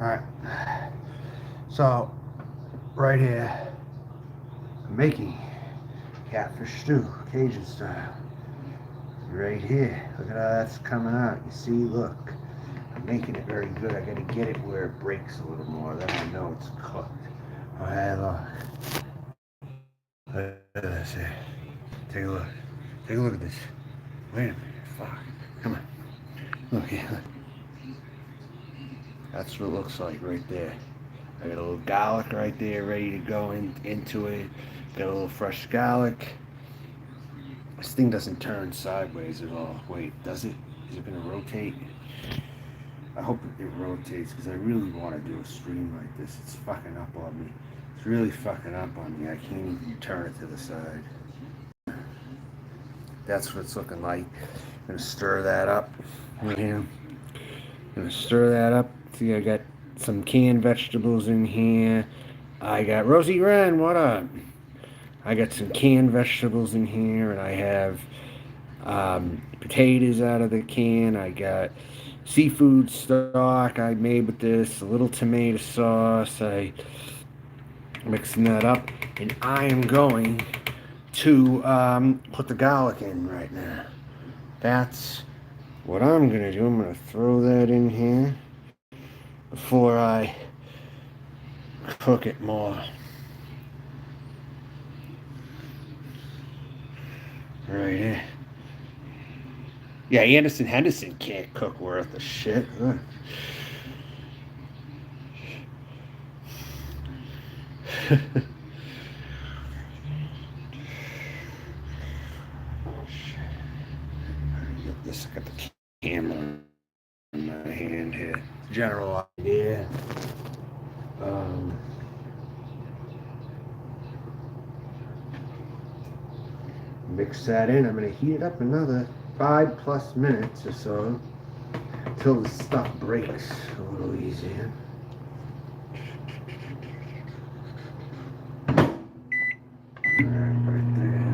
Alright. So, right here, I'm making catfish stew, Cajun style. Right here. Look at how that's coming out. You see, look. I'm making it very good. I gotta get it where it breaks a little more. Then I know it's cooked. Oh, hey, look. Look at this here. Take a look. Take a look at this. Wait a minute. Fuck. Come on. Look here. That's what it looks like right there. I got a little garlic right there ready to go into it. Got a little fresh garlic. This thing doesn't turn sideways at all. Wait, does it? Is it going to rotate? I hope it rotates because I really want to do a stream like this. It's fucking up on me. It's really fucking up on me. I can't even turn it to the side. That's what it's looking like. I'm going to stir that up. Right here. I'm going to stir that up. See, I got some canned vegetables in here. I got Rosie Wren, what up? I got some canned vegetables in here, and I have potatoes out of the can. I got seafood stock I made with this, a little tomato sauce. I mixing that up, and I am going to put the garlic in right now. That's what I'm gonna do. I'm gonna throw that in here before I cook it more. Right here. Yeah, Anderson Henderson can't cook worth a shit. Huh? Get this. I got the camera in my hand here. General idea. Mix that in. I'm going to heat it up another 5+ minutes or so until the stuff breaks a little easier. Right there.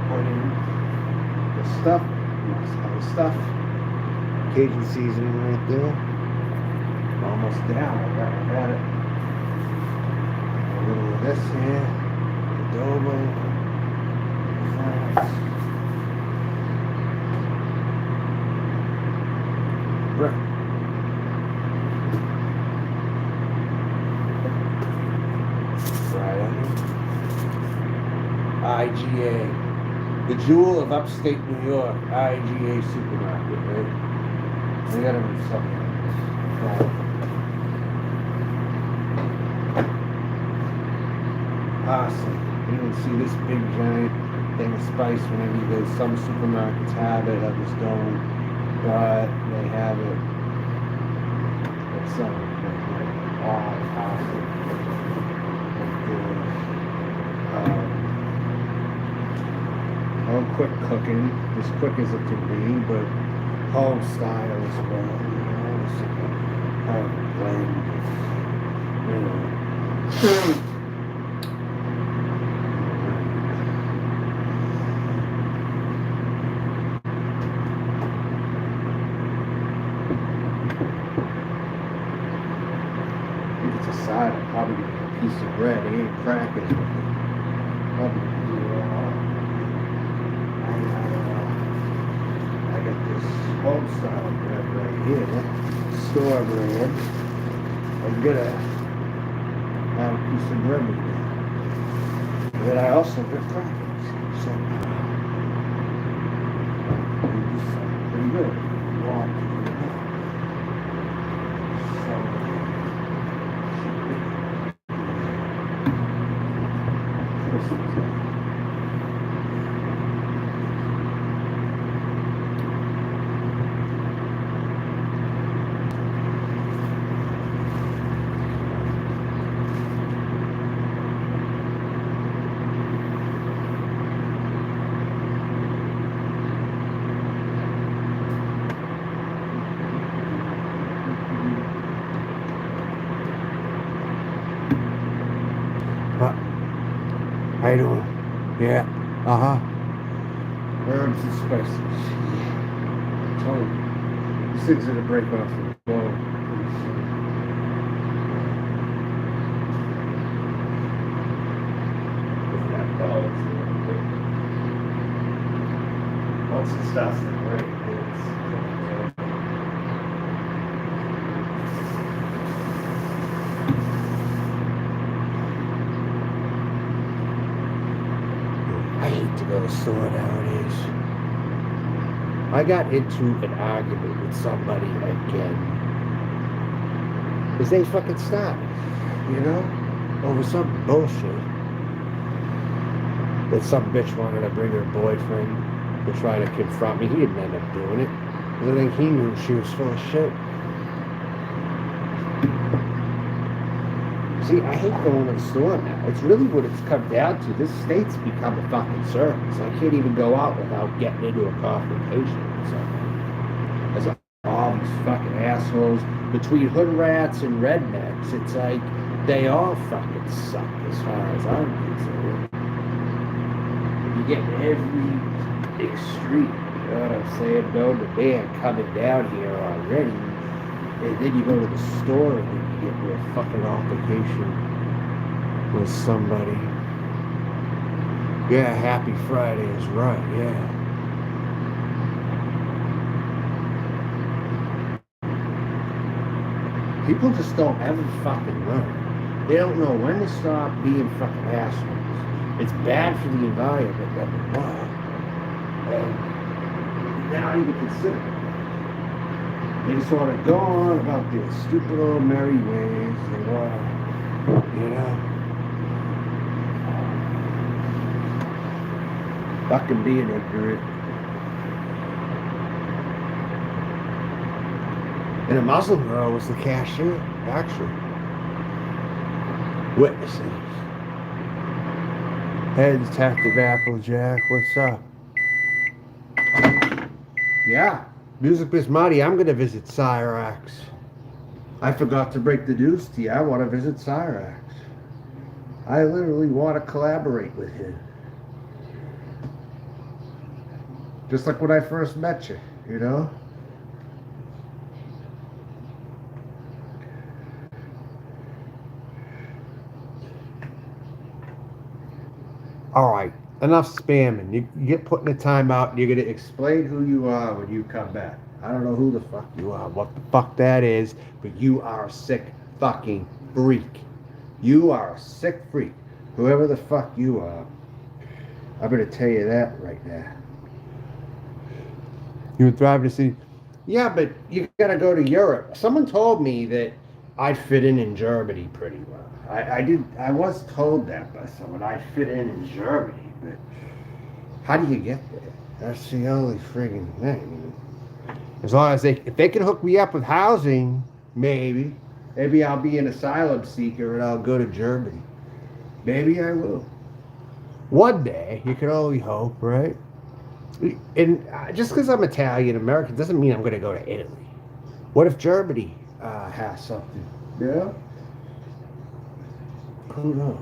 Put in the stuff, other stuff. Cajun seasoning right there. Almost down. I got it. A little of this here. Adobo. Right. IGA. The jewel of upstate New York. IGA supermarket, right? They gotta do something like this. Awesome. You don't see this big giant thing of spice whenever you go. Some supermarkets have it, others don't, but they have it. It's awesome. All quick cooking, as quick as it can be, but home style as well. You know, it's kind of a blend. You know. Side, I'll probably get a piece of bread. It ain't crackers. Probably do I got this home style bread right here, store bread. I'm gonna have a piece of bread with it. But I also got crackers. So pretty good. Wow. Yeah. Uh-huh. Herbs and spices. Yeah. Told you. These things are gonna break off the bone. Once it starts to break, it's I hate to go to the store nowadays. I got into an argument with somebody again. Because they fucking stopped, you know? Over some bullshit. That some bitch wanted to bring her boyfriend to try to confront me. He didn't end up doing it. Because I think he knew she was full of shit. See, I hate going to the store now. It's really what it's come down to. This state's become a fucking circus. I can't even go out without getting into a confrontation with somebody. There's all these fucking assholes between hood rats and rednecks. It's like they all fucking suck as far as I'm concerned. You get every extreme. You know what I'm saying? No, the man coming down here already. And then you go to the store and you get into a fucking altercation with somebody. Yeah, happy Friday is right, yeah. People just don't ever fucking learn. They don't know when to stop being fucking assholes. It's bad for the environment, number one. And they're not even considering it. They just want to go on about their stupid old merry ways. They want to, you know, fucking being ignorant. And a Muslim girl was the cashier, actually. Witnesses. Hey, Detective Applejack, what's up? Yeah. Music Biz Marty, I'm going to visit Cyrax. I forgot to break the news to you. I want to visit Cyrax. I literally want to collaborate with him. Just like when I first met you, you know? All right, enough spamming. You get putting the time out and you're going to explain who you are when you come back. I don't know who the fuck you are, what the fuck that is, but you are a sick fucking freak. You are a sick freak. Whoever the fuck you are, I'm going to tell you that right now. You would thrive to see. Yeah, but you got to go to Europe. Someone told me that I'd fit in Germany pretty well. I was told that by someone. I'd fit in Germany, but how do you get there? That's the only friggin' thing. As long as if they can hook me up with housing, maybe I'll be an asylum seeker and I'll go to Germany. Maybe I will. One day, you can only hope, right? And just because I'm Italian American doesn't mean I'm going to go to Italy. What if Germany has something? Yeah. Who knows?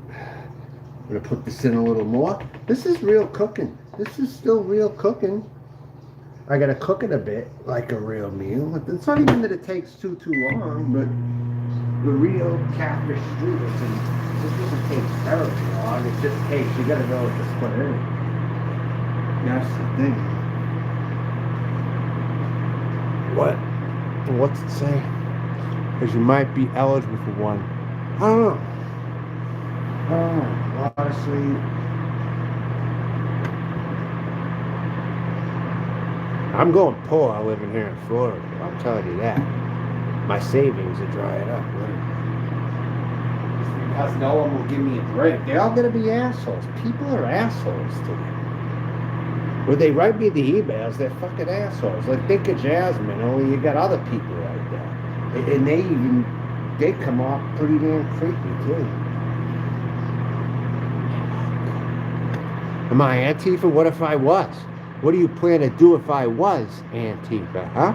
I'm going to put this in a little more. This is real cooking. This is still real cooking. I got to cook it a bit like a real meal. It's not even that it takes too long, but the real catfish stew this doesn't take terribly long. It just takes, you got to know what to put in it. That's the thing. What? What's it say? Because you might be eligible for one. I don't know. Honestly, I'm going poor living here in Florida. I'm telling you that. My savings are drying up. Just because no one will give me a break. They're all going to be assholes. People are assholes to me. When they write me the emails, they're fucking assholes. Like, think of Jasmine, only you got other people like that. And they come off pretty damn creepy, too. Am I Antifa? What if I was? What do you plan to do if I was Antifa, huh?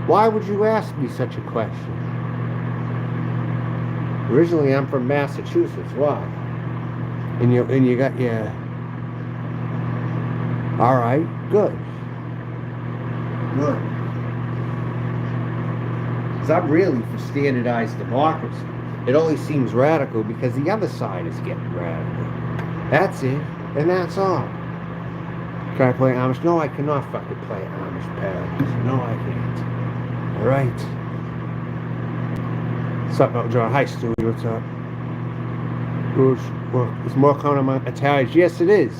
Why would you ask me such a question? Originally, I'm from Massachusetts. Why? And you got your. All right, good. Good. Because I'm really for standardized democracy. It only seems radical because the other side is getting radical. That's it, and that's all. Can I play Amish? No, I cannot fucking play Amish Paradise. No, I can't. All right. What's up, Elton John? Hi, Stewie. What's up? Well, it's more common among Italians. Yes, it is.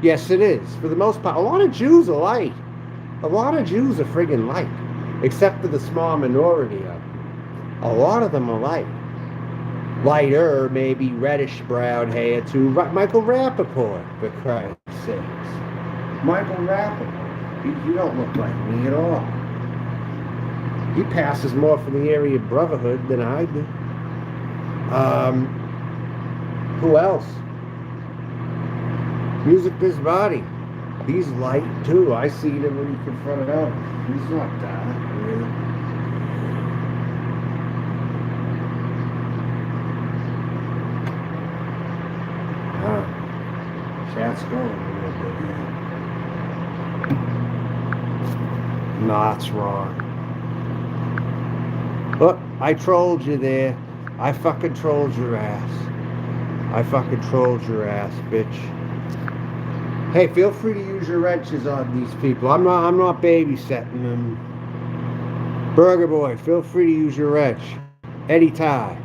Yes, it is. For the most part, a lot of Jews are light. A lot of Jews are friggin' light, except for the small minority of them. A lot of them are light. Lighter, maybe reddish brown hair too. Michael Rappaport, for Christ's sakes. Michael Rappaport. You don't look like me at all. He passes more for the area of brotherhood than I do. Who else? Music Biz Body. He's light too. I seen him when he confronted others. He's not dark, really. Chat's going a little bit here. No, that's wrong. Look, I trolled you there. I fucking trolled your ass. I fucking trolled your ass, bitch. Hey, feel free to use your wrenches on these people. I'm not babysitting them. Burger Boy, feel free to use your wrench. Anytime.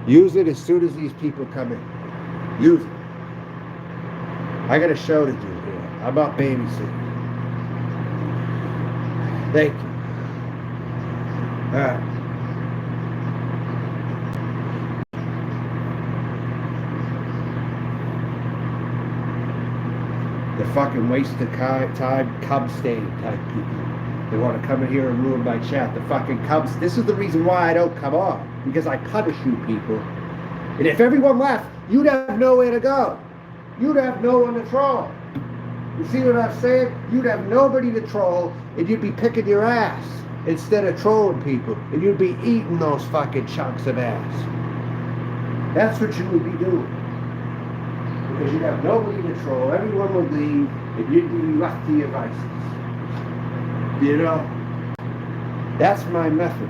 Use it as soon as these people come in. Use it. I got a show to do here. I'm not babysitting. Thank you. Alright. The fucking waste of time Cub stain type people. They want to come in here and ruin my chat. The fucking Cubs. This is the reason why I don't come on. Because I punish you people. And if everyone left, you'd have nowhere to go. You'd have no one to troll. You see what I'm saying? You'd have nobody to troll, and you'd be picking your ass instead of trolling people. And you'd be eating those fucking chunks of ass. That's what you would be doing. Because you'd have nobody to troll, everyone would leave, and you'd be left to your vices. You know? That's my method.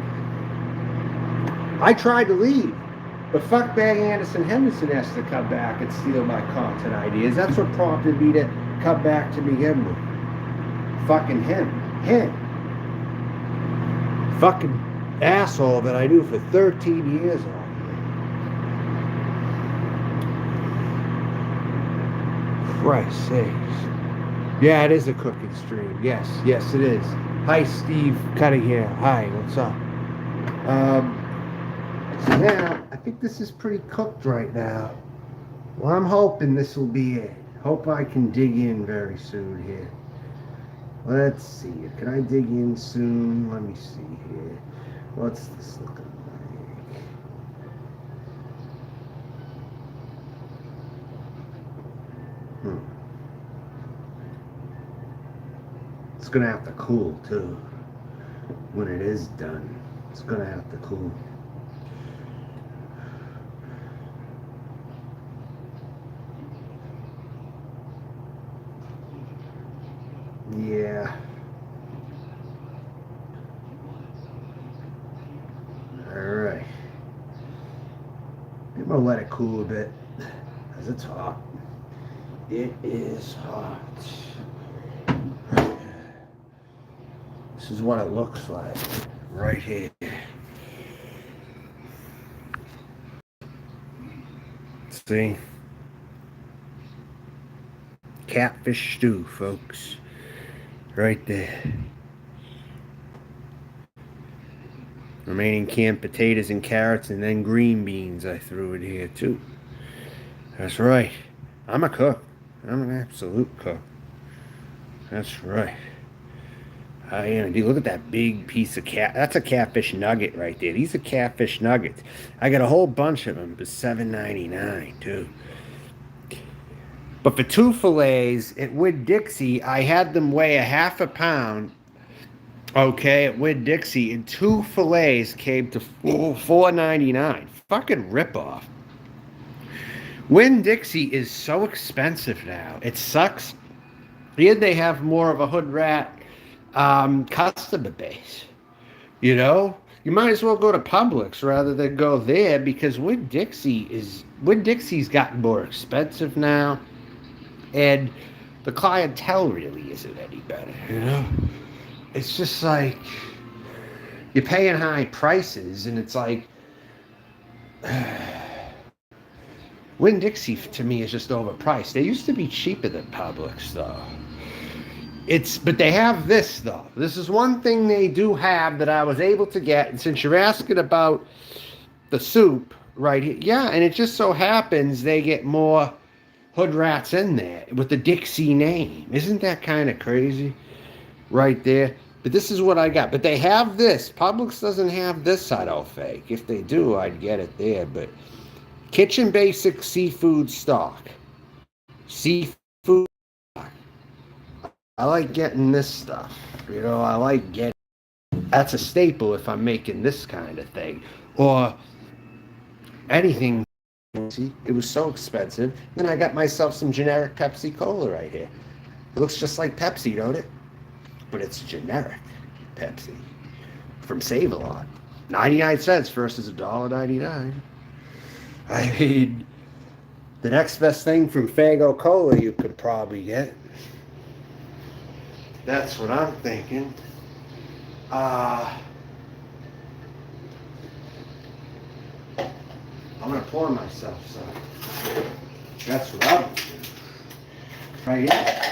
I tried to leave, but fuck Bang Anderson Henderson has to come back and steal my content ideas. That's what prompted me to come back to begin with. Fucking him. Him. Fucking asshole that I knew for 13 years on. Christ's sakes. Yeah, it is a cooking stream. Yes, yes it is. Hi, Steve Cunningham. Hi, what's up? So now, I think this is pretty cooked right now. Well, I'm hoping this will be it. Hope I can dig in very soon here. Let's see. Can I dig in soon? Let me see here. What's this looking like? It's gonna have to cool too. When it is done, it's gonna have to cool. Yeah. Alright. I'm gonna let it cool a bit, because it's hot. It is hot. This is what it looks like right here. See? Catfish stew, folks. Right there. Remaining canned potatoes and carrots, and then green beans I threw in here too. That's right. I'm a cook. I'm an absolute cook. That's right. I am. Dude, look at that big piece of cat. That's a catfish nugget right there. These are catfish nuggets. I got a whole bunch of them for $7.99 too. But for 2 fillets at Winn-Dixie, I had them weigh a half a pound. Okay, at Winn-Dixie, and 2 fillets came to $4.99. Fucking ripoff. Winn-Dixie is so expensive now. It sucks. And they have more of a hood rat customer base. You know, you might as well go to Publix rather than go there because Winn-Dixie's gotten more expensive now, and the clientele really isn't any better. You know, it's just like you're paying high prices, and it's like Winn-Dixie to me is just overpriced. They used to be cheaper than Publix though. But they have this though. This is one thing they do have that I was able to get. And since you're asking about the soup right here, yeah, and it just so happens they get more hood rats in there with the Dixie name. Isn't that kind of crazy? Right there. But this is what I got. But they have this. Publix doesn't have this, I don't think. If they do, I'd get it there. But Kitchen Basic seafood stock. Seafood. I like getting this stuff. You know, I like getting. That's a staple if I'm making this kind of thing. Or anything. See, it was so expensive. Then I got myself some generic Pepsi Cola right here. It looks just like Pepsi, don't it? But it's generic Pepsi from Save-A-Lot. 99 cents versus $1.99. I mean, the next best thing from Fago Cola you could probably get. That's what I'm thinking. I'm gonna pour myself some. That's what I'm doing. Right here.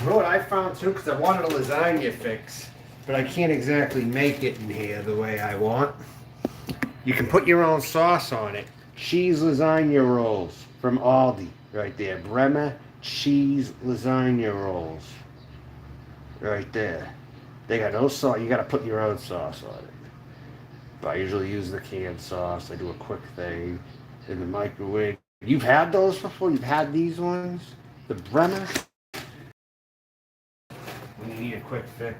You know what I found too, because I wanted a lasagna fix, but I can't exactly make it in here the way I want. You can put your own sauce on it. Cheese lasagna rolls from Aldi, right there. Bremer cheese lasagna rolls, right there. They got no sauce. You got to put your own sauce on it. But I usually use the canned sauce. I do a quick thing in the microwave. You've had those before? You've had these ones? The Bremer? When you need a quick fix.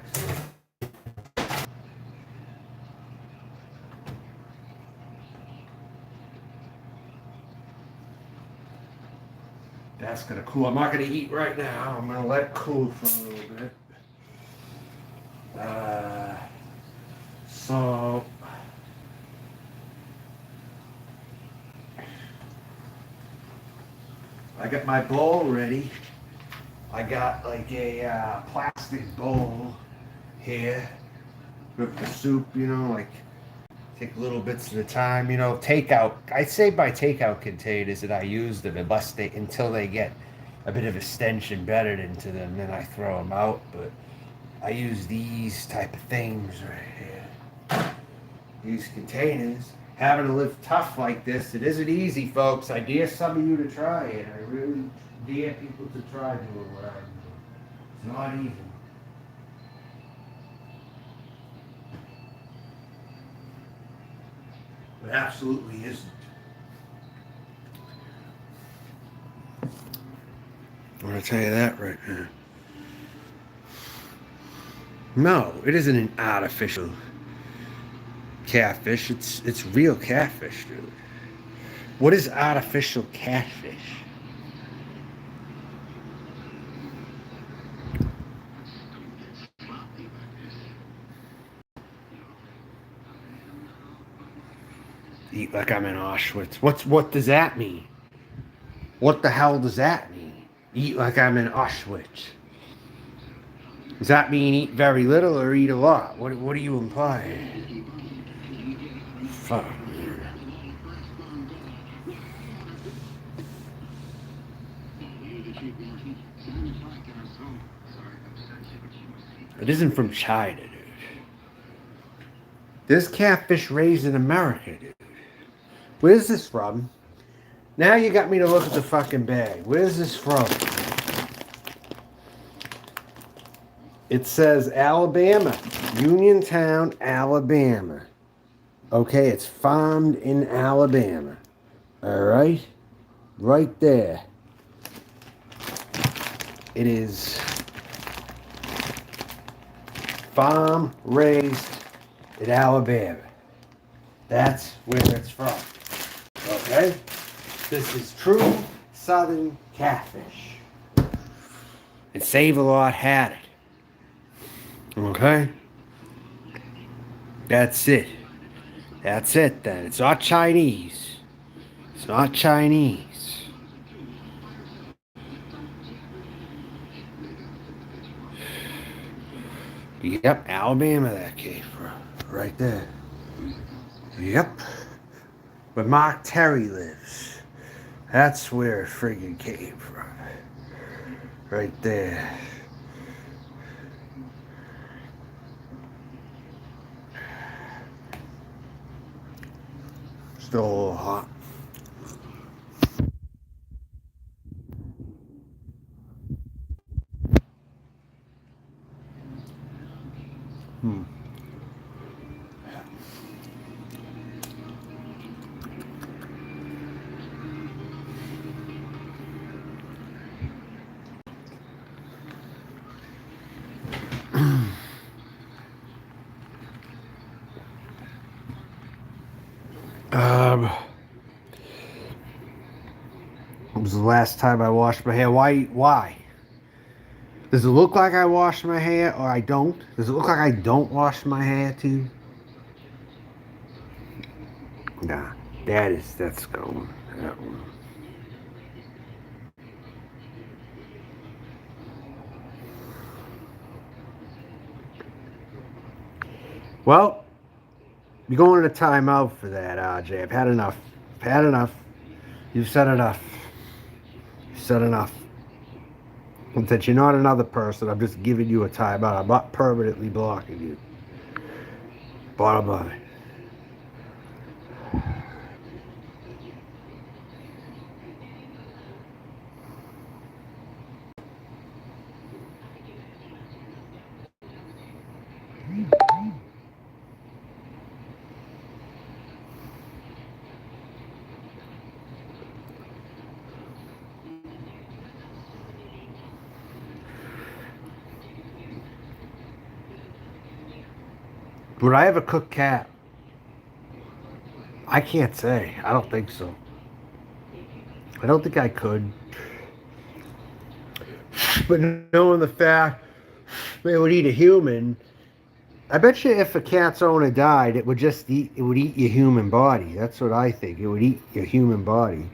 That's gonna cool. I'm not gonna eat right now. I'm gonna let it cool for a little bit. So I got my bowl ready. I got like a plastic bowl here with the soup, you know, like take little bits at a time, you know, takeout. I say by takeout containers that I use them until they get a bit of a stench embedded into them, then I throw them out. But I use these type of things right here. These containers. Having to live tough like this, it isn't easy, folks. I dare some of you to try it. I really dare people to try doing what I'm doing. It's not easy. It absolutely isn't. I'm going to tell you that right now. No, it isn't an artificial catfish. It's real catfish, dude. What is artificial catfish? Eat like I'm in Auschwitz. What does that mean? What the hell does that mean? Eat like I'm in Auschwitz. Does that mean eat very little or eat a lot? What are you implying? Fuck. It isn't from China, dude. This catfish raised in America, dude. Where's this from? Now you got me to look at the fucking bag. Where's this from? It says Alabama. Uniontown, Alabama. Okay, it's farmed in Alabama. Alright? Right there. It is farm raised in Alabama. That's where it's from. Okay? This is true southern catfish. And Save-A-Lot had it. Okay? That's it. That's it then. It's not Chinese. It's not Chinese. Yep, Alabama that came from. Right there. Yep. Where Mark Terry lives. That's where it friggin' came from. Right there. Still a little hot. It was the last time I washed my hair. Why? Does it look like I washed my hair or I don't? Does it look like I don't wash my hair too? Nah, that's going. That one. Well, you're going to timeout for that, RJ. I've had enough. I've had enough. You've said enough. You've said enough. And since you're not another person, I'm just giving you a timeout. I'm not permanently blocking you. Bottom line. Would I ever cook cat? I can't say. I don't think so. I don't think I could. But knowing the fact they would eat a human, I bet you if a cat's owner died, it would eat your human body. That's what I think. It would eat your human body.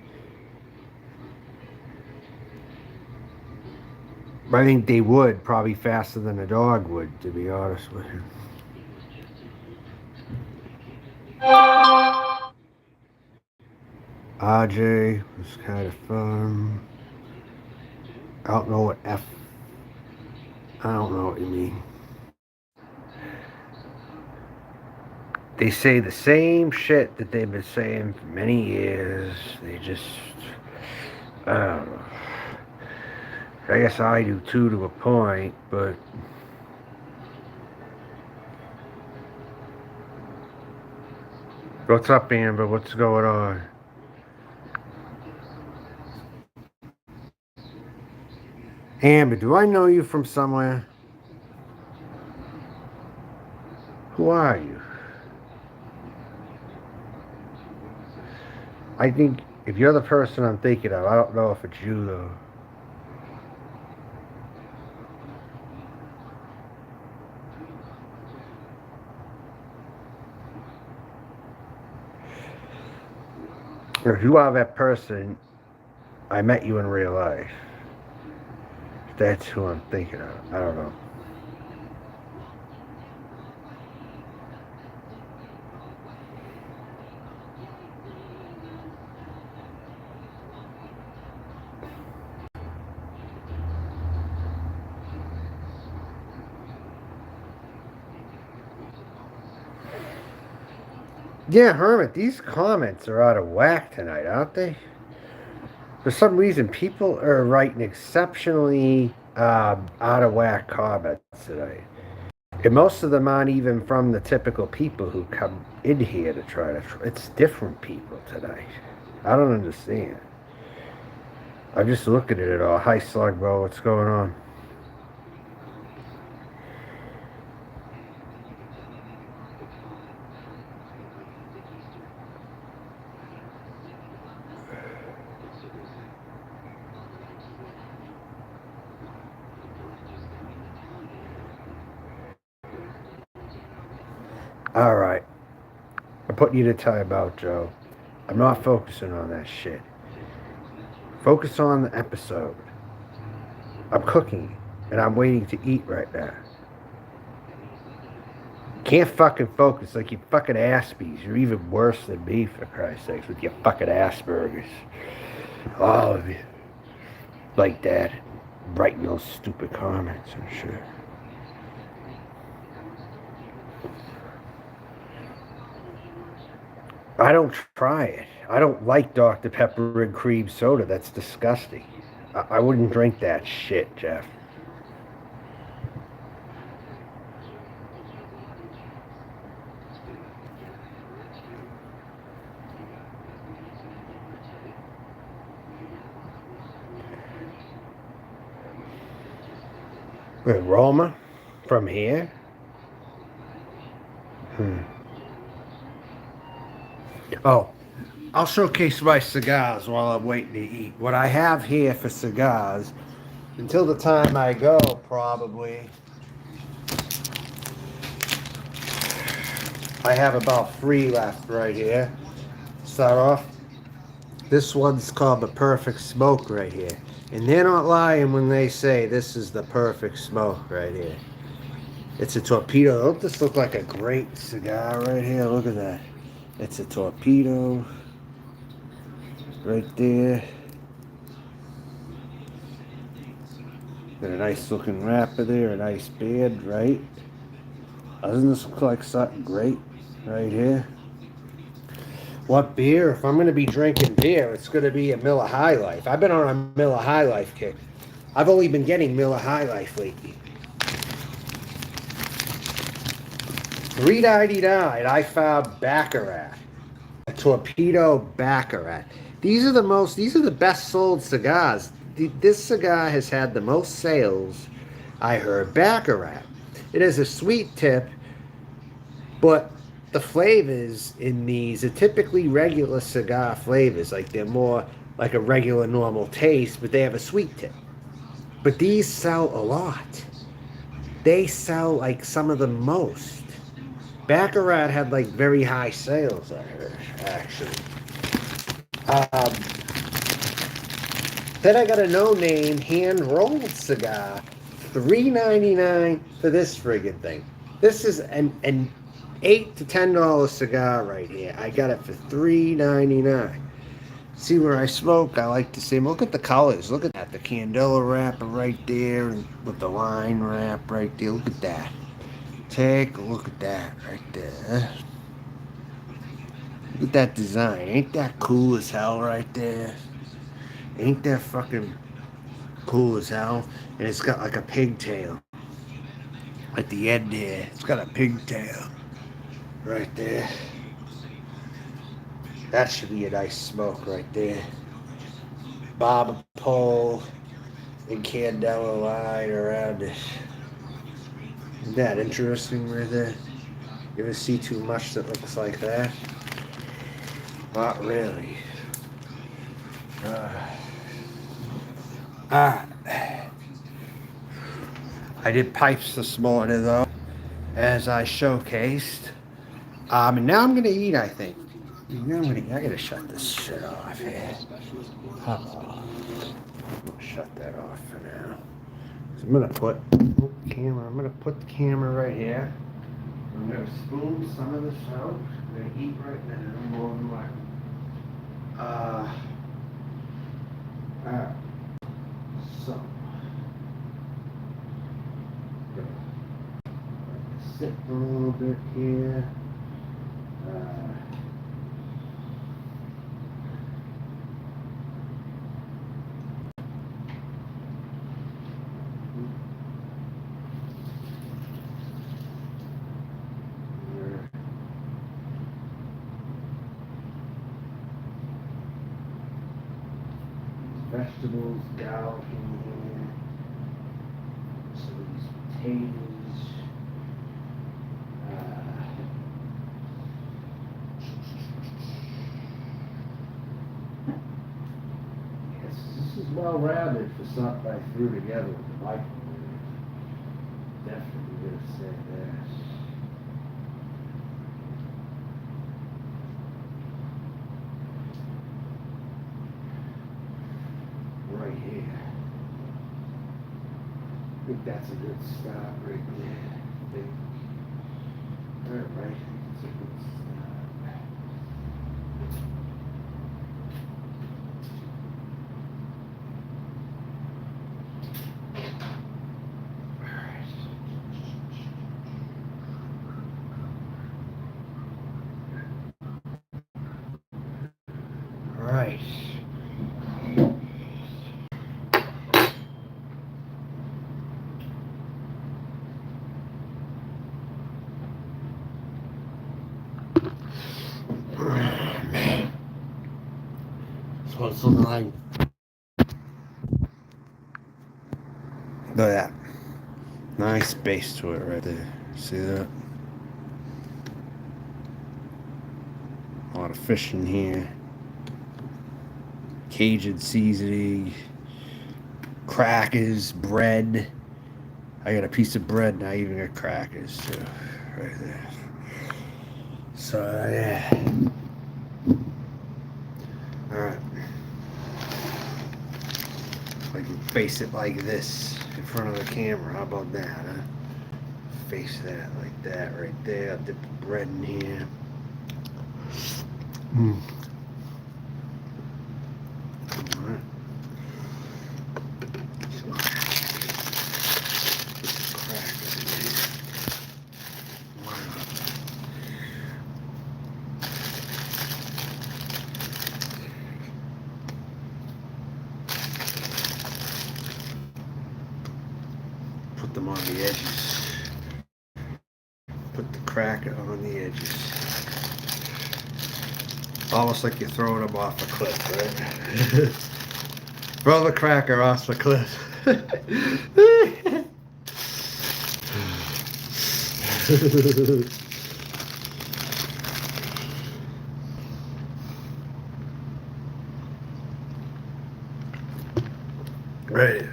I think they would, probably faster than a dog would, to be honest with you. RJ was kind of fun. I don't know what I don't know what you mean. They say the same shit that they've been saying for many years. They just, I don't know. I guess I do too, to a point, but what's up, Amber? What's going on? Amber, do I know you from somewhere? Who are you? I think if you're the person I'm thinking of, I don't know if it's you though. If you are that person, I met you in real life. That's who I'm thinking of. I don't know. Yeah, Hermit, these comments are out of whack tonight, aren't they? For some reason, people are writing exceptionally out of whack comments tonight. And most of them aren't even from the typical people who come in here to try to. It's different people tonight. I don't understand. I'm just looking at it all. Hi, Slug, bro. What's going on? All right. I'm putting you to timeout, Joe. I'm not focusing on that shit. Focus on the episode. I'm cooking, and I'm waiting to eat right now. Can't fucking focus like you fucking Aspies. You're even worse than me, for Christ's sakes, with your fucking Asperger's. All of you. Like that. Writing those stupid comments and shit. I don't try it. I don't like Dr. Pepper and cream soda. That's disgusting. I wouldn't drink that shit, Jeff. Wait, Roma? From here? Oh, I'll showcase my cigars while I'm waiting to eat. What I have here for cigars, until the time I go, probably, I have about 3 left right here. Start off. This one's called the Perfect Smoke right here. And they're not lying when they say this is the perfect smoke right here. It's a torpedo. Don't this look like a great cigar right here? Look at that. It's a torpedo right there. Got a nice looking wrapper there, a nice band, right? Doesn't this look like something great right here? What beer? If I'm going to be drinking beer, it's going to be a Miller High Life. I've been on a Miller High Life kick. I've only been getting Miller High Life lately. $3.99. I found Baccarat, a torpedo Baccarat. These are the best sold cigars. This cigar has had the most sales. I heard Baccarat. It has a sweet tip, but the flavors in these are typically regular cigar flavors. Like they're more like a regular normal taste, but they have a sweet tip. But these sell a lot. They sell like some of the most. Baccarat had like very high sales, I heard, actually. Then I got a no-name hand-rolled cigar. $3.99 for this friggin' thing. This is an $8 to $10 cigar right here. I got it for $3.99. See where I smoke? I like to see. Look at the colors. Look at that. The candela wrapper right there, and with the line wrap right there. Look at that. Take a look at that right there. Look at that design. Ain't that cool as hell right there? Ain't that fucking cool as hell? And it's got like a pigtail at the end there. It's got a pigtail right there. That should be a nice smoke right there. Bob pole and candela line around it. Isn't that interesting right there? You ever see too much that looks like that? Not really. I did pipes this morning though, as I showcased. And now I'm gonna eat, I think. I gotta shut this shit off here. I'm gonna shut that off for now. So I'm gonna put the camera right here. I'm gonna spoon some of this out. I'm gonna eat right now, more than likely. Alright. So sip a little bit here. vegetables, garlic in here. Some of these potatoes. Yes, this is well rounded for something I threw together with the microwave. Definitely gonna say that. Right here. I think that's a good start right there. I think. All right, it's a good start. All right. Man. That's what it's looking like. Look at that. Nice base to it right there. See that? A lot of fish in here. Cajun seasoning. Crackers, bread. I got a piece of bread and I even got crackers too. Right there. So yeah. Alright. I can face it like this in front of the camera. How about that, huh? Face that like that right there. I'll dip the bread in here. Alright. Crackers in here. Wow. Put them on the edges. Put the cracker on the edges. Almost like you're throwing them off a cliff, right? Throw the cracker off the cliff. Right.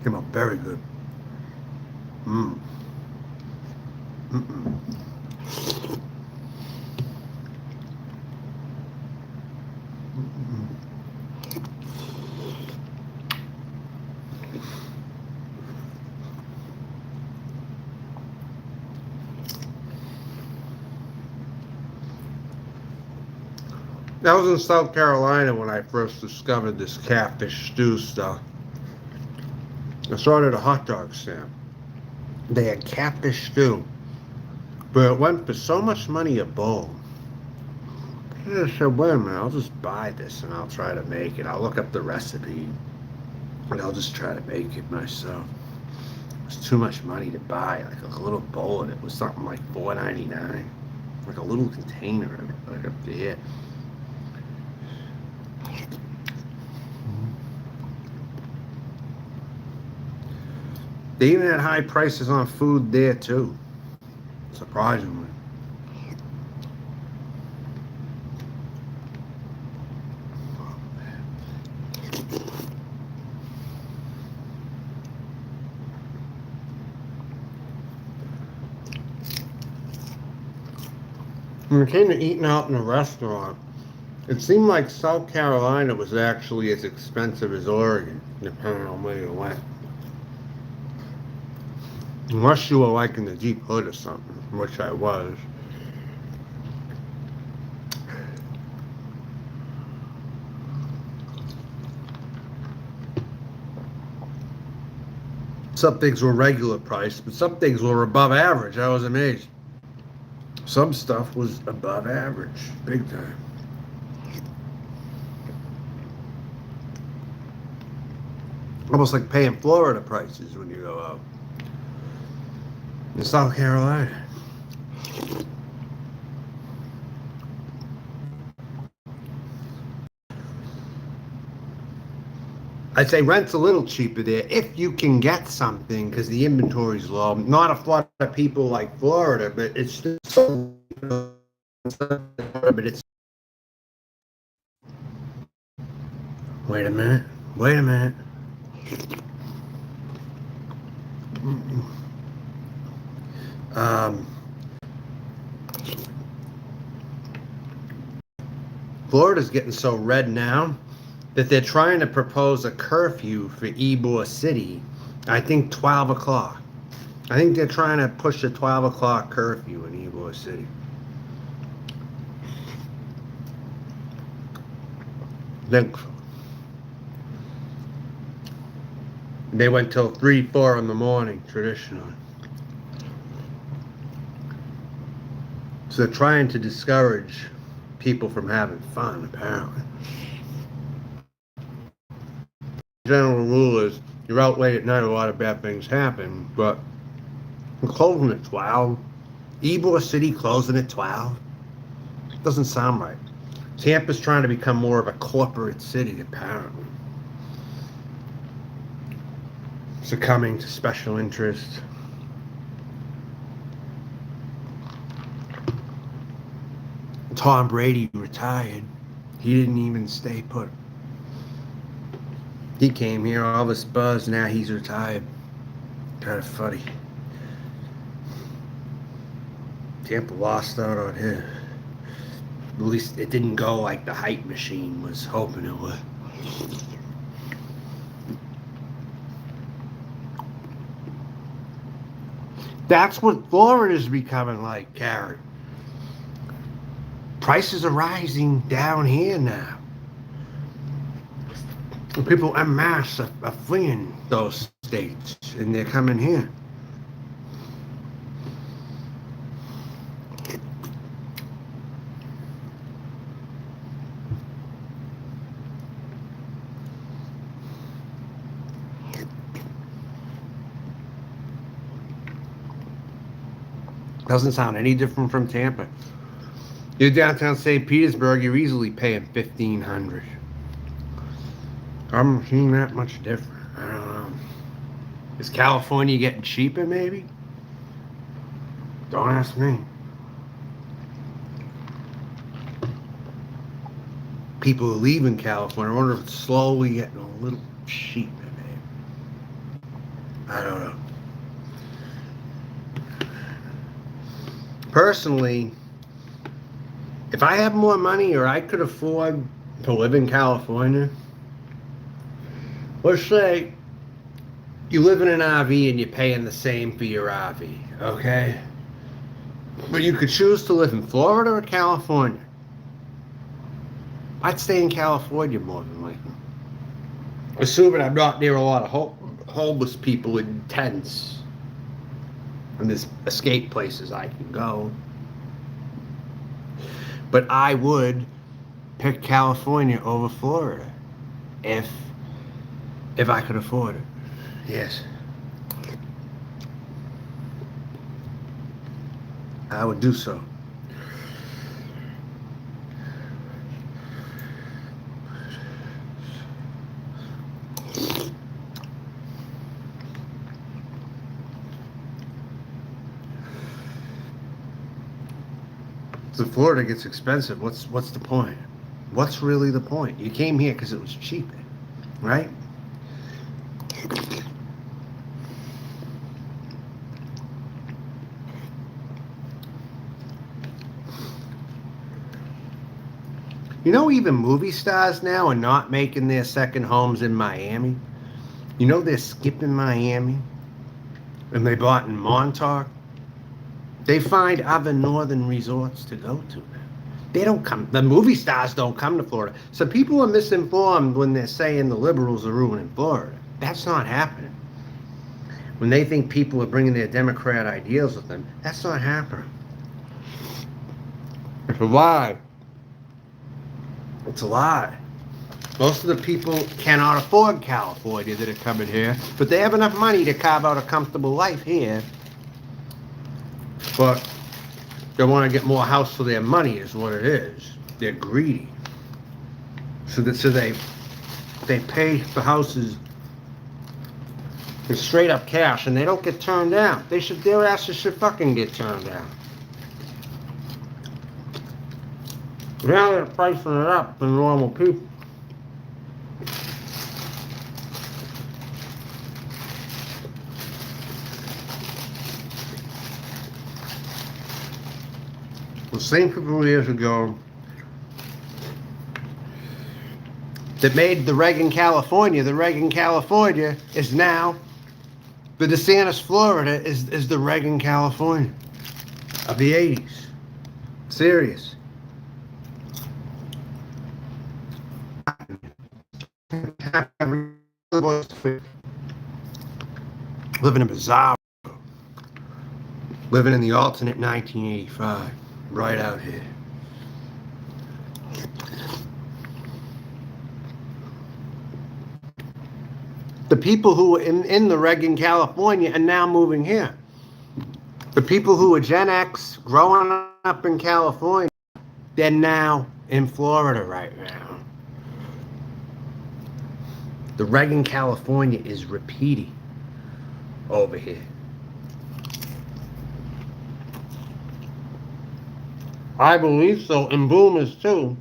Came out very good. Mm. Mm-mm. Mm-mm. I was in South Carolina when I first discovered this catfish stew stuff. I started a hot dog stand. They had catfish stew, but it went for so much money a bowl. I said, wait a minute, I'll just buy this and I'll try to make it. I'll look up the recipe and I'll just try to make it myself. It was too much money to buy, like a little bowl, and it was something like $4.99, like a little container of it, like up there. They even had high prices on food there too, surprisingly. When it came to eating out in a restaurant, it seemed like South Carolina was actually as expensive as Oregon, depending on where you went. Unless you were like in the deep hood or something, which I was. Some things were regular price, but some things were above average. I was amazed. Some stuff was above average, big time. Almost like paying Florida prices when you go out. In South Carolina. I'd say rent's a little cheaper there if you can get something because the inventory's low. Not a lot of people like Florida, but it's still, but it's. Wait a minute. Wait a minute. Um, Florida's getting so red now that they're trying to propose a curfew for Ybor City. I think 12 o'clock. I think they're trying to push a 12 o'clock curfew in Ybor City. Think they went till 3, 4 in the morning traditionally. So they're trying to discourage people from having fun, apparently. General rule is you're out late at night, a lot of bad things happen, but we're closing at 12. Ybor City closing at 12. Doesn't sound right. Tampa's trying to become more of a corporate city, apparently. Succumbing to special interests. Tom Brady retired. He didn't even stay put. He came here, all this buzz, now he's retired. Kind of funny. Tampa lost out on him. At least it didn't go like the hype machine was hoping it would. That's what Florida's becoming like, Carrot. Prices are rising down here now. People en masse are fleeing those states and they're coming here. Doesn't sound any different from Tampa. You're downtown St. Petersburg, you're easily paying $1,500. I haven't seen that much different. I don't know. Is California getting cheaper, maybe? Don't ask me. People are leaving California. I wonder if it's slowly getting a little cheaper, maybe. I don't know. Personally, if I have more money or I could afford to live in California, let's say you live in an RV and you're paying the same for your RV, okay? But you could choose to live in Florida or California. I'd stay in California more than likely. Assuming I'm not near a lot of homeless people in tents. And there's escape places I can go. But I would pick California over Florida if I could afford it. Yes. I would do so. So Florida gets expensive. What's the point? What's really the point? You came here because it was cheap, right? You know, even movie stars now are not making their second homes in Miami. You know, they're skipping Miami. And they bought in Montauk. They find other northern resorts to go to. They don't come, the movie stars don't come to Florida. So people are misinformed when they're saying the liberals are ruining Florida. That's not happening. When they think people are bringing their Democrat ideals with them, that's not happening. It's a lie. It's a lie. Most of the people cannot afford California that are coming here, but they have enough money to carve out a comfortable life here. But they want to get more house for their money is what it is. They're greedy. So they pay for houses in straight up cash and they don't get turned down. Their asses should fucking get turned down. Now they're pricing it up for normal people. The same people years ago that made the Reagan California is now the DeSantis Florida is the Reagan California of the 80s. Serious. Living in bizarre, living in the alternate 1985, right out here. The people who were in the Reagan California are now moving here. The people who were Gen X growing up in California, they're now in Florida right now. The Reagan California is repeating over here. I believe so, and boomers too.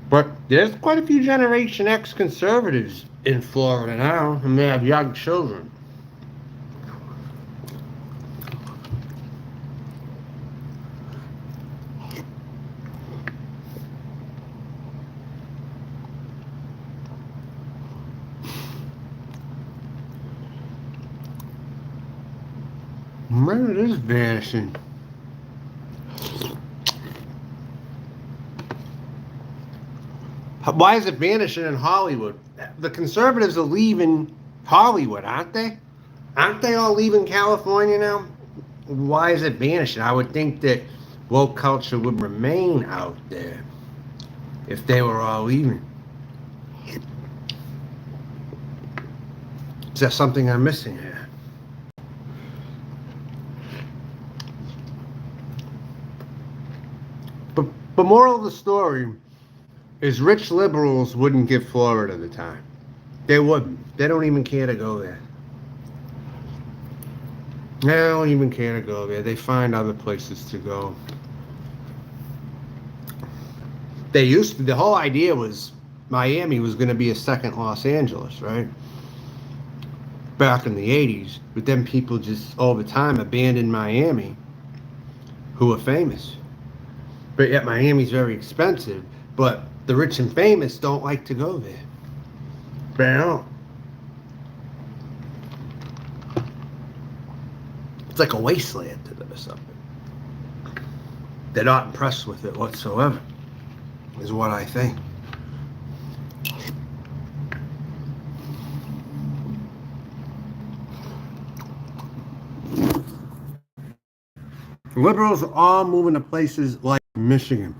But there's quite a few Generation X conservatives in Florida now, and they have young children. Man, it is vanishing. Why is it vanishing in Hollywood? The conservatives are leaving Hollywood, aren't they? Aren't they all leaving California now? Why is it vanishing? I would think that woke culture would remain out there if they were all leaving. Is there something I'm missing here? But moral of the story is rich liberals wouldn't give Florida the time. They wouldn't. They don't even care to go there. They don't even care to go there. They find other places to go. They used to, the whole idea was Miami was going to be a second Los Angeles, right? Back in the 80s. But then people just over time abandoned Miami who were famous. But yet Miami's very expensive. But the rich and famous don't like to go there. They don't. It's like a wasteland to them or something. They're not impressed with it whatsoever, is what I think. Liberals are all moving to places like Michigan.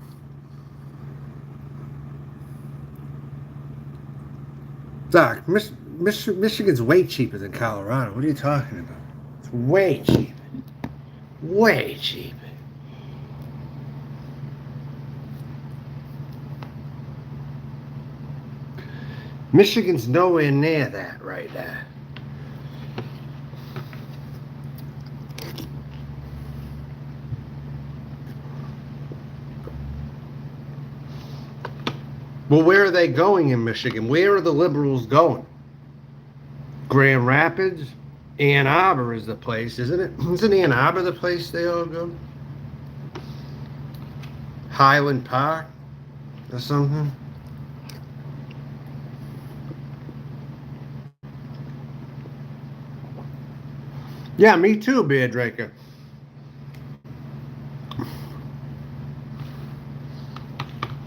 Doc, Michigan's way cheaper than Colorado. What are you talking about? It's way cheaper. Way cheaper. Michigan's nowhere near that right now. Well, where are they going in Michigan? Where are the liberals going? Grand Rapids? Ann Arbor is the place, isn't it? Isn't Ann Arbor the place they all go? Highland Park or something? Yeah, me too, Beer Drinker.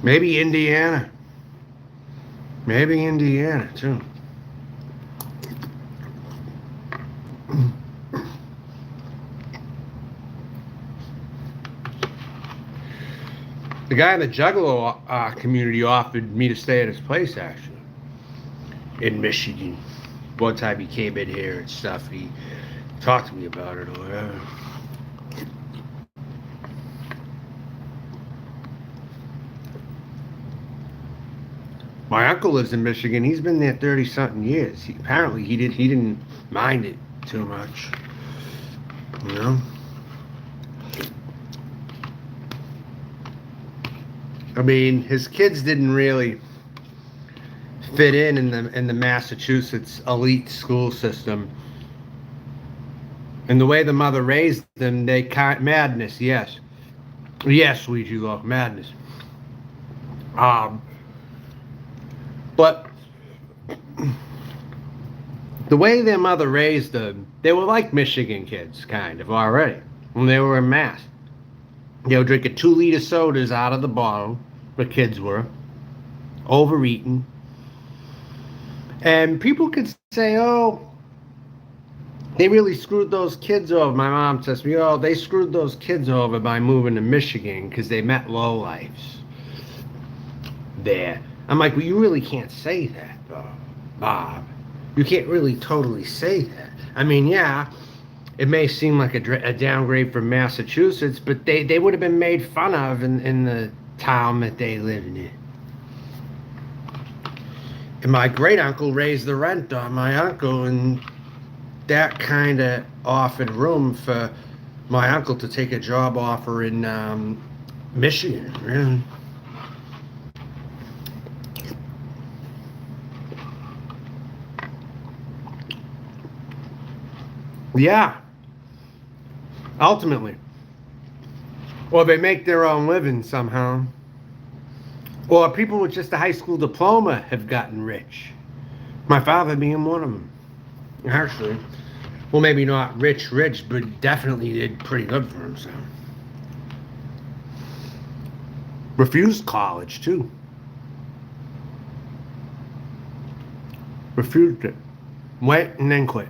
Maybe Indiana. Maybe Indiana, too. The guy in the Juggalo community offered me to stay at his place, actually, in Michigan. One time he came in here and stuff. He talked to me about it or whatever. My uncle lives in Michigan. He's been there 30-something years. Apparently he didn't mind it too much. You know? I mean, his kids didn't really fit in the Massachusetts elite school system. And the way the mother raised them, they can't madness, yes. Yes, Luigi, look, madness. But the way their mother raised them, they were like Michigan kids, kind of, already, when they were in Mass. They were drinking 2-liter sodas out of the bottle, the kids were, overeating. And people could say, oh, they really screwed those kids over. My mom says to me, oh, they screwed those kids over by moving to Michigan because they met lowlifes there. I'm like, well, you really can't say that, though, Bob. You can't really totally say that. I mean, yeah, it may seem like a downgrade from Massachusetts, but they would have been made fun of in the town that they lived in. And my great uncle raised the rent on my uncle, and that kind of offered room for my uncle to take a job offer in Michigan, really. Yeah, ultimately. Or they make their own living somehow. Or people with just a high school diploma have gotten rich. My father being one of them. Actually. Well, maybe not rich, but definitely did pretty good for himself. Refused college, too. Refused it. Went and then quit.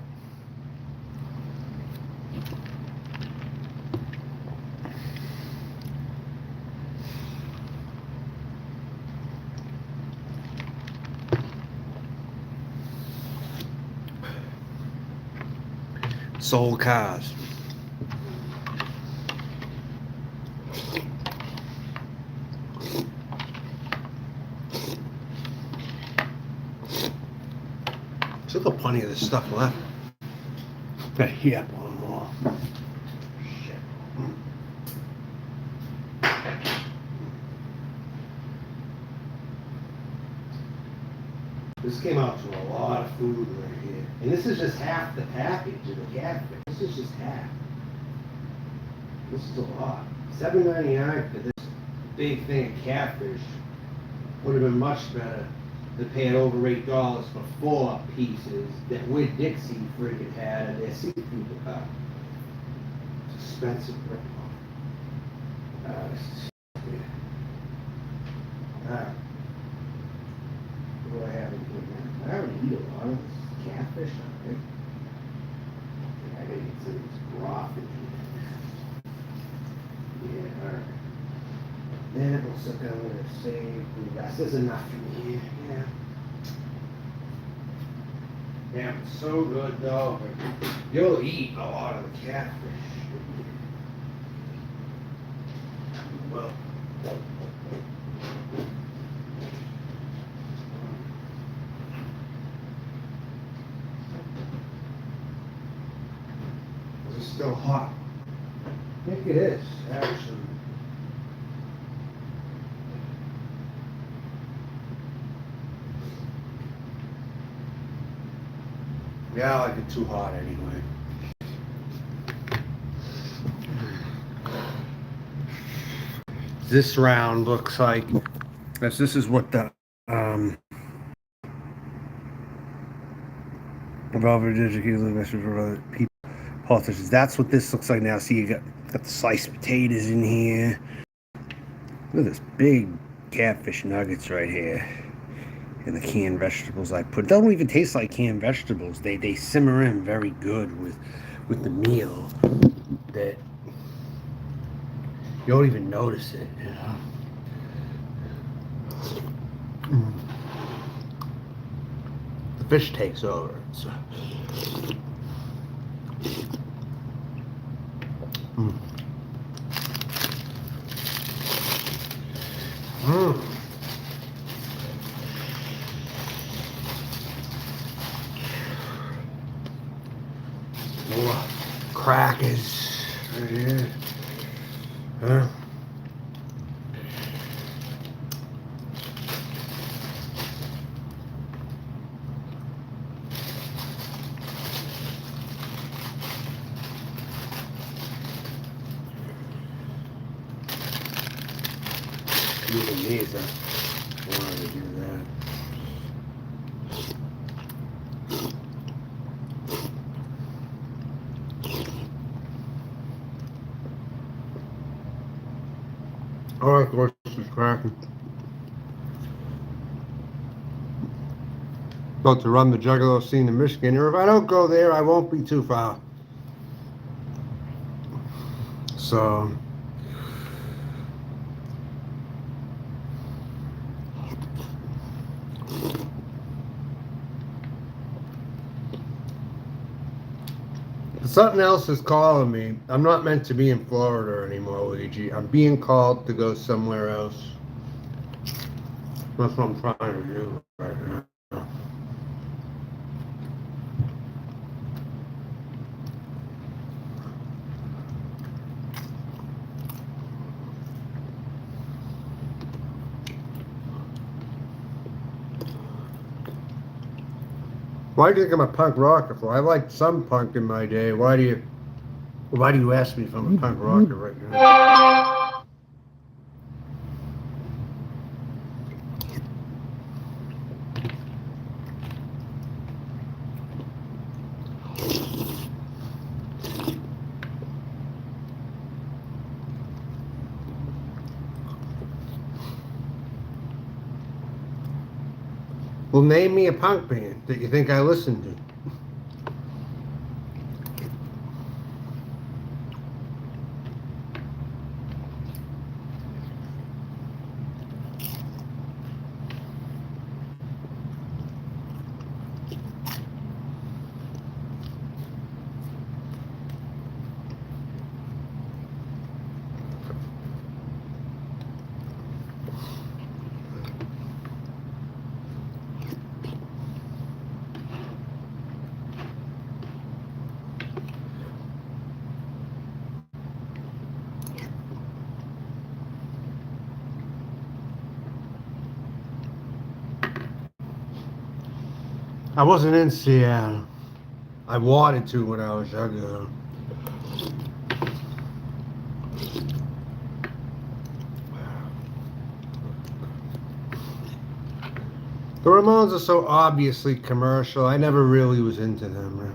Sold cars. Still got plenty of this stuff left. Okay, here, one more. Shit. This came out to a lot of food right here. And this is just half the package of the catfish. This is just half. This is a lot. $7.99 for this big thing of catfish would have been much better to pay it over $8 for 4 pieces that Wid Dixie friggin' had at their seafood department. It's expensive rip-off. Alright. What do I have in here now? I already eat a lot of this catfish, alright? I gotta get some of this broth in here. Yeah, alright. Then we'll sit down and save the rest. There's enough in here, yeah. Yeah, it's so good though. You'll eat a lot of the catfish. Well. Is it still hot? I think it is, actually. Yeah, I like it too hot anyway. This round looks like this is what the velvet digital people politicians. That's what this looks like now. See, you got the sliced potatoes in here. Look at this big catfish nuggets right here. And the canned vegetables I put don't even taste like canned vegetables. They simmer in very good with the meal that you don't even notice it, you know. The fish takes over. It's, mm. Mm. More crackers right here. Huh? Using these, I wanted to do that. Oh, of course, this is cracking. About to run the Juggalo scene in Michigan, or if I don't go there, I won't be too far. So, something else is calling me. I'm not meant to be in Florida anymore, Luigi. I'm being called to go somewhere else. That's what I'm trying to do right now. Why do you think I'm a punk rocker for? I liked some punk in my day. Why do you ask me if I'm a punk rocker right now? Well, name me a punk band that you think I listen to. I wasn't in Seattle. I wanted to when I was younger. The Ramones are so obviously commercial. I never really was into them. Really.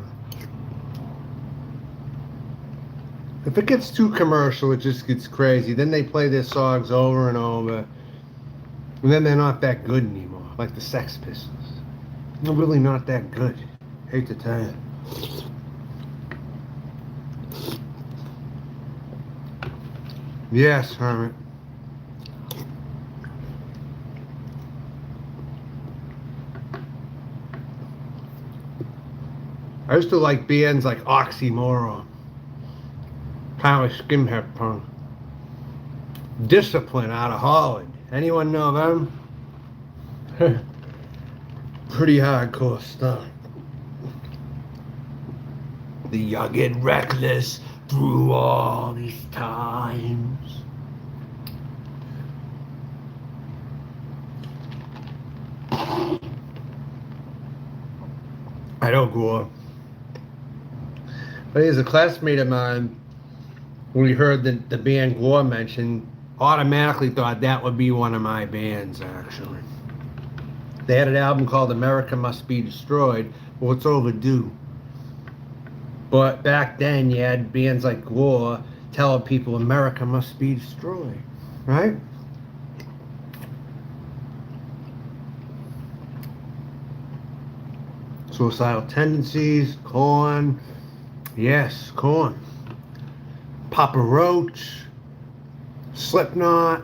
If it gets too commercial, it just gets crazy. Then they play their songs over and over. And then they're not that good anymore. Like the Sex Pistols. They're really not that good. Hate to tell you. Yes, Hermit. I used to like bands like Oxymoron. Kind of like skinhead punk. Discipline out of Holland. Anyone know them? Pretty hardcore stuff. The young and reckless through all these times. I don't go up. But he's a classmate of mine. When we heard the band Gore mentioned, automatically thought that would be one of my bands, actually. They had an album called America Must Be Destroyed. Well, it's overdue. But back then, you had bands like Gore telling people America must be destroyed, right? Suicidal Tendencies, Korn. Yes, Korn. Papa Roach, Slipknot.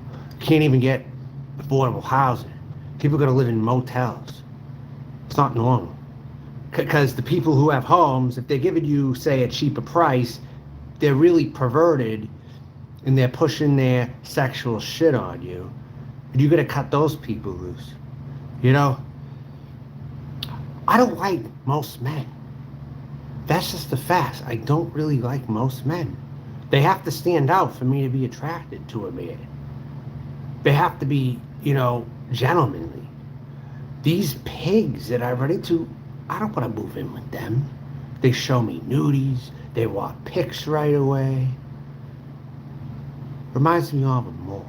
can't even get affordable housing. People are going to live in motels. It's not normal. Because the people who have homes, if they're giving you, say, a cheaper price, they're really perverted and they're pushing their sexual shit on you. And you got to cut those people loose. You know? I don't like most men. That's just the fact. I don't really like most men. They have to stand out for me to be attracted to a man. They have to be, gentlemanly. These pigs that I run into, I don't want to move in with them. They show me nudies. They want pics right away. Reminds me of them more.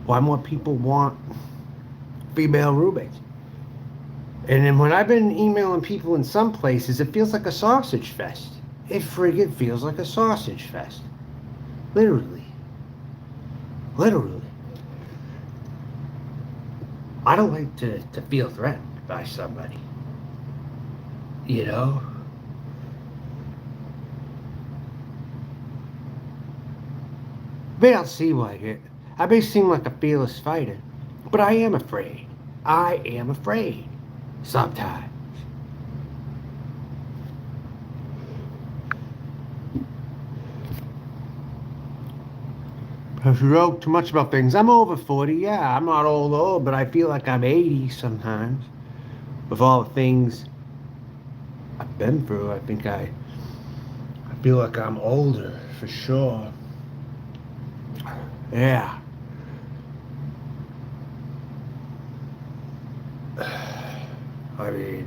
Why more people want female roommates? And then when I've been emailing people in some places, it feels like a sausage fest. It friggin' feels like a sausage fest. Literally. Literally. I don't like to feel threatened by somebody. You know? I may not seem like it. I may seem like a fearless fighter, but I am afraid. I am afraid. Sometimes. If you wrote too much about things, I'm over 40, yeah, I'm not old, but I feel like I'm 80 sometimes. With all the things I've been through, I think I feel like I'm older, for sure. Yeah. I mean,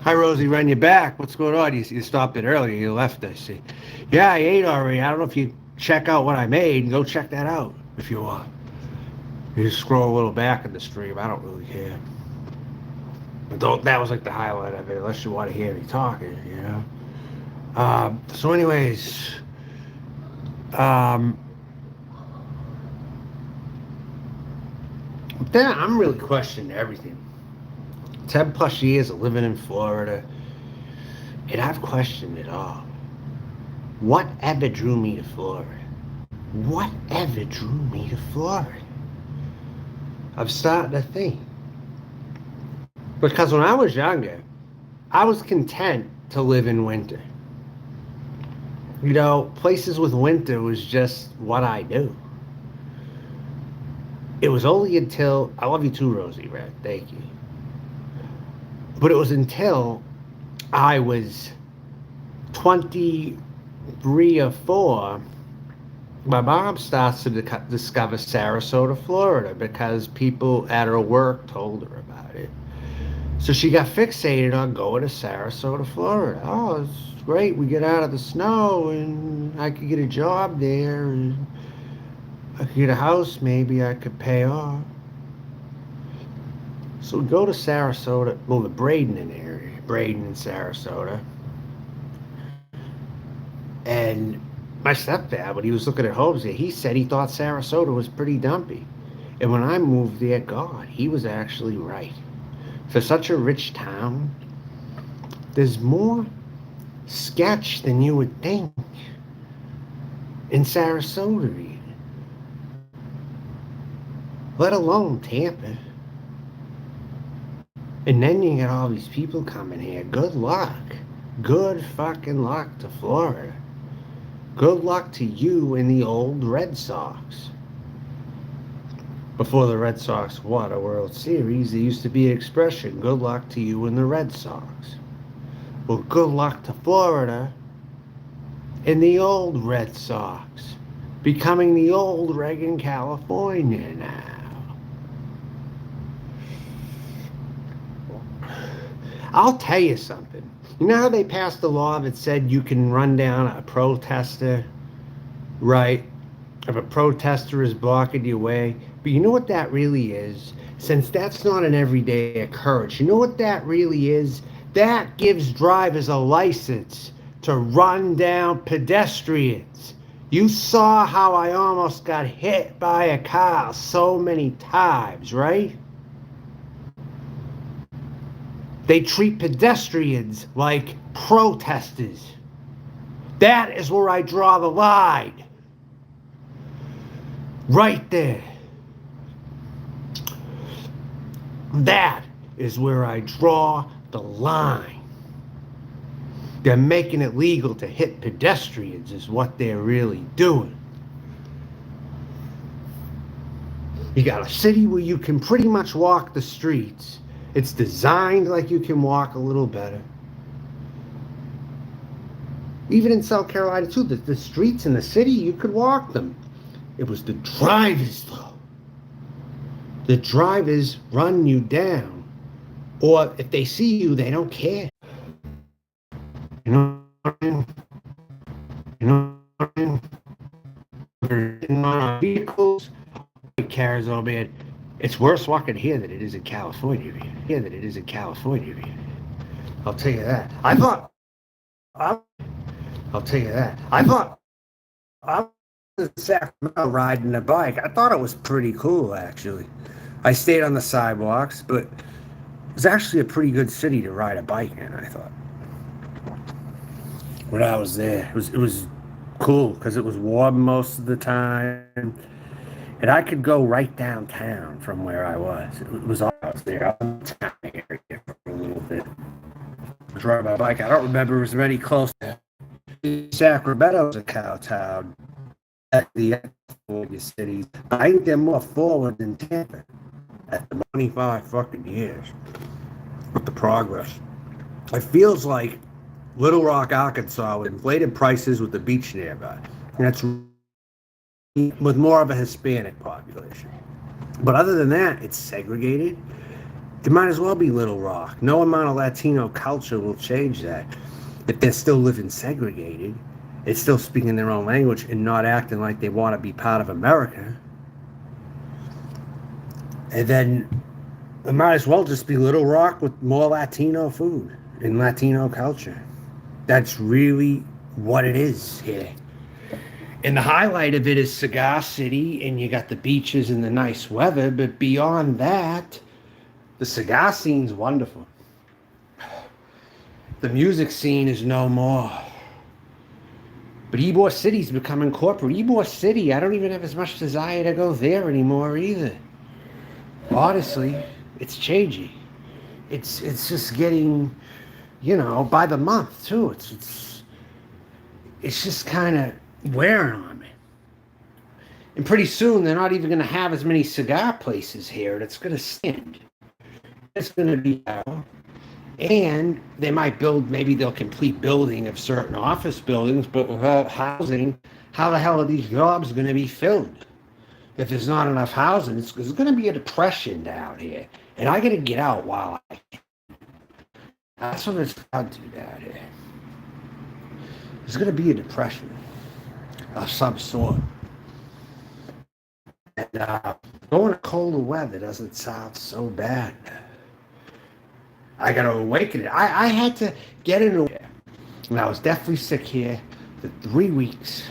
hi Rosie, run you back. What's going on? You stopped it earlier. You left, I see. Yeah, I ate already. I don't know if you check out what I made. Go check that out if you want. You just scroll a little back in the stream. I don't really care. But that was like the highlight of it, unless you want to hear me talking, So anyways, then I'm really questioning everything. 10 plus years of living in Florida, and I've questioned it all. Whatever drew me to Florida? Whatever drew me to Florida? I'm starting to think. Because when I was younger, I was content to live in winter. Places with winter was just what I knew. It was only until, I love you too, Rosie Red, thank you. But it was until I was 23 or 4, my mom starts to discover Sarasota, Florida, because people at her work told her about it. So she got fixated on going to Sarasota, Florida. Oh, it's great. We get out of the snow and I could get a job there and I could get a house maybe I could pay off. So we go to Sarasota, well, the Braden area, Braden and Sarasota. And my stepdad, when he was looking at homes there, he said he thought Sarasota was pretty dumpy. And when I moved there, God, he was actually right. For such a rich town, there's more sketch than you would think in Sarasota even. Let alone Tampa. And then you get all these people coming here. Good luck. Good fucking luck to Florida. Good luck to you and the old Red Sox. Before the Red Sox won a World Series, there used to be an expression, good luck to you and the Red Sox. Well, good luck to Florida and the old Red Sox, becoming the old Reagan, California now. I'll tell you something. You know how they passed a law that said you can run down a protester, right? If a protester is blocking your way. But you know what that really is? Since that's not an everyday occurrence, you know what that really is? That gives drivers a license to run down pedestrians. You saw how I almost got hit by a car so many times, right? They treat pedestrians like protesters. That is where I draw the line. Right there. That is where I draw the line. They're making it legal to hit pedestrians is what they're really doing. You got a city where you can pretty much walk the streets. It's designed like you can walk a little better. Even in South Carolina too, the streets in the city, you could walk them. It was the drivers though. The drivers run you down. Or if they see you, they don't care. You know what I mean? You know what I mean? In our vehicles, it carries all bad. It's worse walking here than it is in California. Here than it is in California. I'll tell you that. I'll tell you that. I was in Sacramento riding a bike. I thought it was pretty cool, actually. I stayed on the sidewalks, but it was actually a pretty good city to ride a bike in, I thought. When I was there, it was cool because it was warm most of the time. And I could go right downtown from where I was. It was all I was there. I was in the town area for a little bit. I was riding my bike. I don't remember as many close to Sacramento's a cow town at the California cities. I think they're more forward than Tampa at the 25 fucking years with the progress. It feels like Little Rock, Arkansas with inflated prices with the beach nearby. And that's with more of a Hispanic population. But other than that, it's segregated. It might as well be Little Rock. No amount of Latino culture will change that. If they're still living segregated, it's still speaking their own language and not acting like they want to be part of America. And then it might as well just be Little Rock with more Latino food and Latino culture. That's really what it is here. And the highlight of it is Cigar City, and you got the beaches and the nice weather, but beyond that, the cigar scene's wonderful. The music scene is no more. But Ybor City's becoming corporate. Ybor City, I don't even have as much desire to go there anymore either. Honestly, it's changing. It's just getting, by the month too. It's just kind of wearing on me. And pretty soon they're not even going to have as many cigar places here. It's going to stand. It's going to be out. And they might maybe they'll complete building of certain office buildings, but without housing, how the hell are these jobs going to be filled? If there's not enough housing, there's going to be a depression down here. And I got to get out while I can. That's what it's about to do down here. There's going to be a depression of some sort. And going to colder weather doesn't sound so bad. I got to awaken it. I had to get into it. And I was definitely sick here for 3 weeks.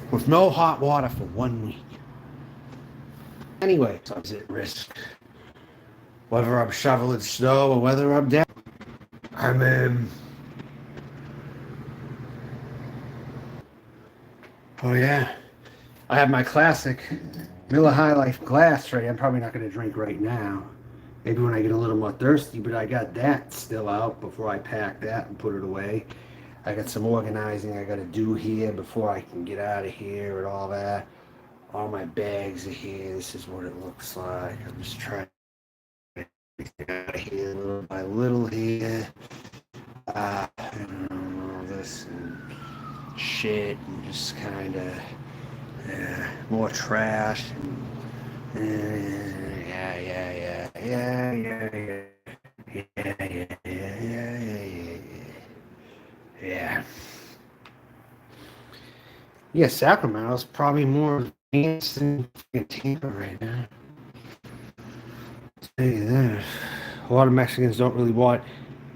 With no hot water for 1 week. Anyway, so I was at risk. Whether I'm shoveling snow or whether I'm down. Oh yeah. I have my classic Miller High Life glass ready. I'm probably not going to drink right now. Maybe when I get a little more thirsty, but I got that still out before I pack that and put it away. I got some organizing I got to do here before I can get out of here and all that. All my bags are here. This is what it looks like. I'm just trying to get out of here little by little here. All this and shit and just kind of more trash and Yeah, Sacramento's probably more advanced than Tampa right now. I'll tell you that. A lot of Mexicans don't really want.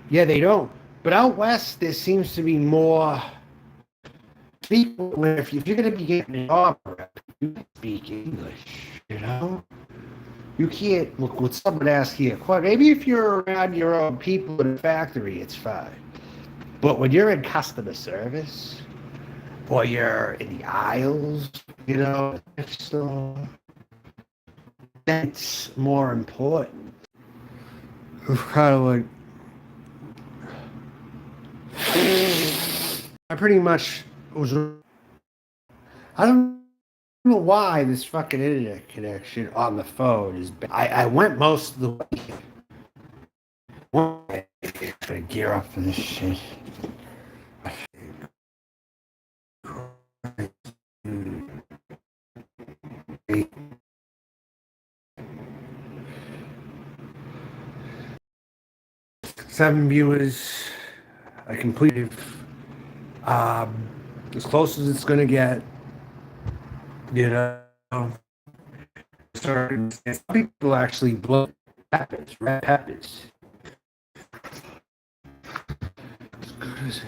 Yeah, they don't. But out west, there seems to be more people where if you're going to be getting an job, you speak English, You can't look with someone asking you a question. Maybe if you're around your own people in a factory, it's fine. But when you're in customer service, or you're in the aisles, you know, so that's more important. Kind of like I pretty much was. I don't know why this fucking internet connection on the phone is bad. I went most of the way. I gotta gear up for this shit. 7 viewers. I completed as close as it's gonna get. You know, some people actually blow peppers, red peppers. As good as it.